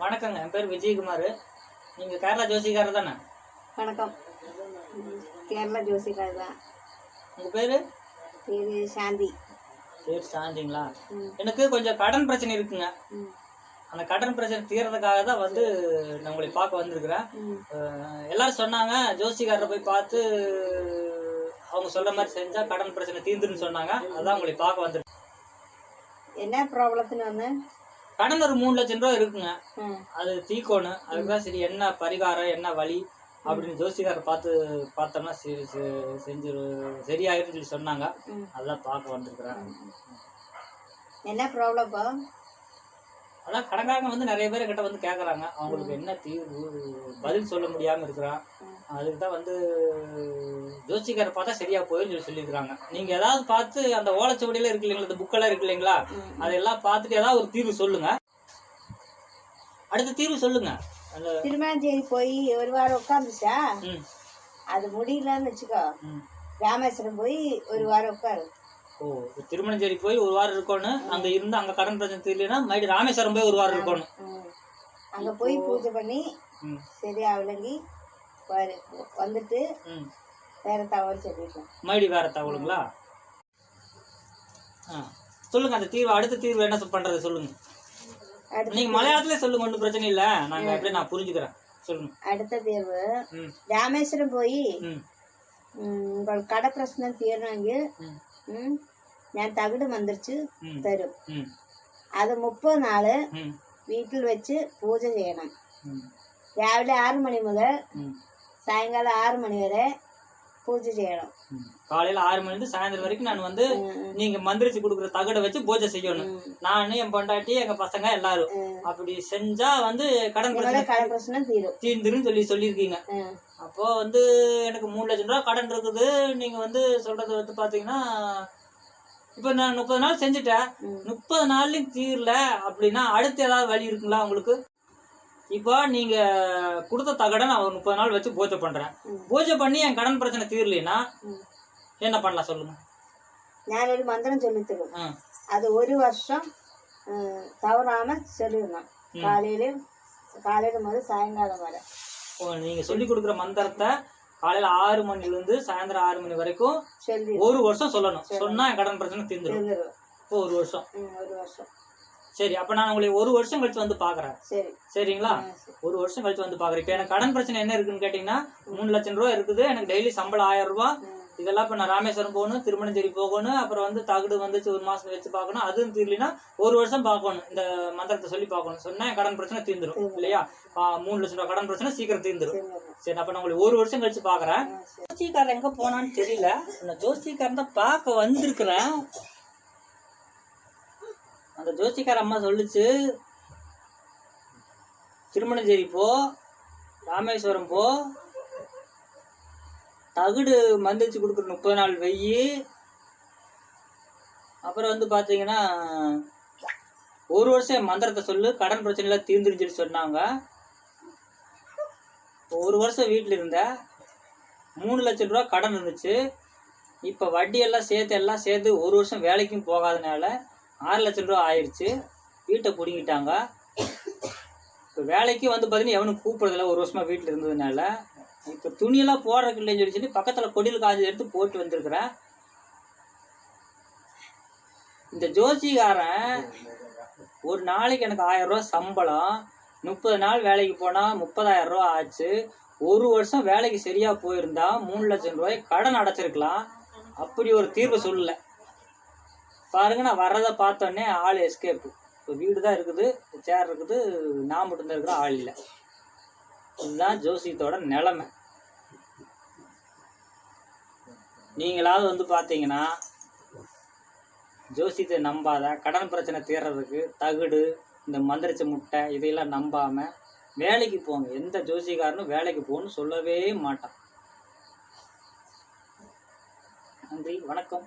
வணக்கங்க, என் பேர் விஜயகுமார். நீங்கள் கேரளா ஜோசிக்காரர் தானே? வணக்கம், கேரளா ஜோசிக்காரர் தான். உங்கள் பேர்? பேர் சாந்தி. பேர் சாந்திங்களா? எனக்கு கொஞ்சம் கடன் பிரச்சனை இருக்குங்க. அந்த கடன் பிரச்சனை தீர்றதுக்காக தான் நான் உங்களை பார்க்க வந்திருக்கிறேன். எல்லாரும் சொன்னாங்க, ஜோசிக்காரரை போய் பார்த்து அவங்க சொல்கிற மாதிரி செஞ்சால் கடன் பிரச்சனை தீர்ந்துன்னு சொன்னாங்க. அதான் உங்களை பார்க்க வந்திருக்கேன். என்ன ப்ராப்ளத்துன்னு வந்து கடன் ஒரு 3 லட்சம் ரூபா இருக்குங்க. அது தீக்கோணும். அதுதான் சரி, என்ன பரிகாரம் என்ன வழி அப்படின்னு ஜோசிகாரை பார்த்தோம்னா செஞ்சு சரியாயிருன்னு சொல்லி சொன்னாங்க. அதான் பார்க்க வந்திருக்கிறேன். என்ன ப்ராப்ளம்ப்பா? அதான் கடன்காரங்க நிறைய பேர் கிட்ட கேட்குறாங்க, அவங்களுக்கு என்ன தீர்வு பதில் சொல்ல முடியாமல் இருக்கிறான். அதுக்கு தான் ஜோசிக்காரை பார்த்தா சரியா போயின்னு சொல்லியிருக்கிறாங்க. நீங்க ஏதாவது பார்த்து அந்த ஓலைச்சுவடியில இருக்கு இல்லைங்களா, இந்த புக்கெல்லாம் இருக்கு இல்லைங்களா, அதெல்லாம் பார்த்துட்டு ஏதாவது ஒரு தீர்வு சொல்லுங்க. அடுத்த தீர்வு சொல்லுங்க. திருமணஞ்சேரி போய் ஒரு வாரம் உட்காந்துச்சா, அது முடியலன்னு வச்சுக்கோ, ராமேஸ்வரம் போய் ஒரு வாரம் உட்காரு. ஓ, திருமணஞ்சேரி போய் ஒரு வாரம் இருக்கணும். அங்க இருந்து அங்க கடன் பிரச்சனை தெரியலன்னா மறுபடியும் ராமேஸ்வரம் போய் ஒரு வாரம் இருக்கணும். அங்க போய் பூஜை பண்ணி சரியா விளங்கி வந்துட்டு வேற தகவல் சொல்லிட்டோம். மறுபடியும் வேற தகவலுங்களா? சொல்லுங்க. அந்த தீர்வு, அடுத்த தீர்வு என்ன பண்றது சொல்லுங்க. நீங்க மலையாளத்துல சொல்லுங்க, ஒன்றும் பிரச்சனை இல்ல. நாங்க எப்படி நான் புரிஞ்சுக்கிறேன், சொல்லுங்க. அடுத்த தீர்வு, ராமேஸ்வரம் போய் உங்களுக்கு கடை பிரச்சனை தீர்றாங்க. நான் தகுடு வந்துருச்சு தரும். அது 30 நாள் வீட்டில் வச்சு பூஜை செய்யணும். ராவிலே 6 மணி முதல் சாயங்காலம் 6 மணி வரை பூஜை செய்யணும். காலையில 6 மணிலிருந்து சாயந்தரம் வரைக்கும் நான் நீங்க மந்திரிச்சு கொடுக்குற தகடை வச்சு பூஜை செய்யணும். நானு, என் பொண்டாட்டி, எங்க பசங்க எல்லாரும் அப்படி செஞ்சா கடன் பிரச்சனை தீர்ந்துருன்னு சொல்லியிருக்கீங்க. அப்போ எனக்கு 3 லட்சம் ரூபா கடன் இருக்குது. நீங்க சொல்றது பாத்தீங்கன்னா, இப்ப நான் 30 நாள் செஞ்சுட்டேன். 30 நாள்லயும் தீரல அப்படின்னா அடுத்து ஏதாவது வழி இருக்குங்களா உங்களுக்கு? இப்போ நீங்க கொடுத்த தகடை நான் ஒரு 30 நாள் வச்சு பூஜை பண்றேன். பூஜை பண்ணி என் கடன் பிரச்சனை தீரலைன்னா என்ன பண்ணலாம் சொல்லுங்க. நான் ஒரு மந்திரம் சொல்லி தருவேன். அது 1 வருஷம் தவறாம சொல்லிடணும். காலையில முதல் சாயங்காலம் வரை. நீங்க சொல்லி கொடுக்குற மந்திரத்தை காலையில 6 மணிலிருந்து சாயந்தரம் 6 மணி வரைக்கும் 1 வருஷம் சொல்லணும். சொன்னா என் கடன் பிரச்சனை தீர்ந்துடும். இப்போ 1 வருஷம். சரி, அப்ப நான் உங்களை 1 வருஷம் கழிச்சு பாக்குறேன். சரிங்களா? 1 வருஷம் கழிச்சு பாக்குறேன். இப்ப எனக்கு கடன் பிரச்சனை என்ன இருக்குன்னு கேட்டீங்கன்னா, 3 லட்சம் ரூபா இருக்குது. எனக்கு டெய்லி சம்பளம் 1000 ரூபாய். இதெல்லாம் இப்ப நான் ராமேஸ்வரம் போகணும், திருமணஞ்சேரி போகணும், அப்புறம் தகுடு வந்துச்சு 1 மாசம் வச்சு பார்க்கணும். அதுவும் தீரலினா 1 வருஷம் பார்க்கணும். இந்த மந்திரத்தை சொல்லி பார்க்கணும். சொன்னா என் கடன் பிரச்சனை தீர்ந்துடும் இல்லையா? 3 லட்சம் ரூபாய் கடன் பிரச்சனை சீக்கிரம் தீர்ந்துடும். சரி, அப்ப நான் உங்களை 1 வருஷம் கழிச்சு பாக்குறேன். ஜோசிக்காரன் எங்க போனான்னு தெரியல. நான் ஜோசிக்காரன் தான் பார்க்க வந்திருக்கிறேன். அந்த ஜோசிக்கார அம்மா சொல்லுச்சு, திருமணஞ்சேரி போ, ராமேஸ்வரம் போ, தகுடு மந்திரிச்சு கொடுக்குற 30 நாள் வெயி, அப்புறம் பாத்தீங்கன்னா 1 வருஷம் மந்திரத்தை சொல்லு, கடன் பிரச்சனை தீர்ந்துருச்சுன்னு சொன்னாங்க. 1 வருஷம் வீட்டில் இருந்த 3 லட்சம் ரூபா கடன் இருந்துச்சு. இப்போ வட்டி எல்லாம் சேர்த்து 1 வருஷம் வேலைக்கும் போகாதனால 6 லட்சம் ரூபா ஆயிடுச்சு. வீட்டை பிடிங்கிட்டாங்க. இப்போ வேலைக்கு பார்த்தீங்கன்னா எவனும் கூப்பிடுறதில்ல 1 வருஷமா வீட்டில் இருந்ததுனால. இப்போ துணியெல்லாம் போடுறதுக்கு இல்லைன்னு சொல்லி பக்கத்தில் கொடியில் காய்ச்சி எடுத்து போட்டு வந்திருக்கிறேன். இந்த ஜோசிகாரன் ஒரு நாளைக்கு எனக்கு 1000 ரூபா சம்பளம், 30 நாள் வேலைக்கு போனால் 30,000 ரூபா ஆச்சு. 1 வருஷம் வேலைக்கு சரியா போயிருந்தா 3 லட்சம் ரூபாய் கடன் அடைச்சிருக்கலாம். அப்படி ஒரு தீர்வு சொல்லல பாருங்க. நான் வர்றதை பார்த்தோன்னே ஆள் எஸ்கேப்பு. இப்போ வீடு தான் இருக்குது, சேர் இருக்குது, நான் மட்டும்தான் இருக்கிற ஆள் இல்லை. இதுதான் ஜோசியத்தோட நிலைமை. நீங்களாவது பார்த்தீங்கன்னா ஜோசியத்தை நம்பாத, கடன் பிரச்சனை தீர்றதுக்கு தகுடு, இந்த மந்திரிச்ச முட்டை இதையெல்லாம் நம்பாம வேலைக்கு போங்க. எந்த ஜோசிகாரனும் வேலைக்கு போகணும்னு சொல்லவே மாட்டான். நன்றி, வணக்கம்.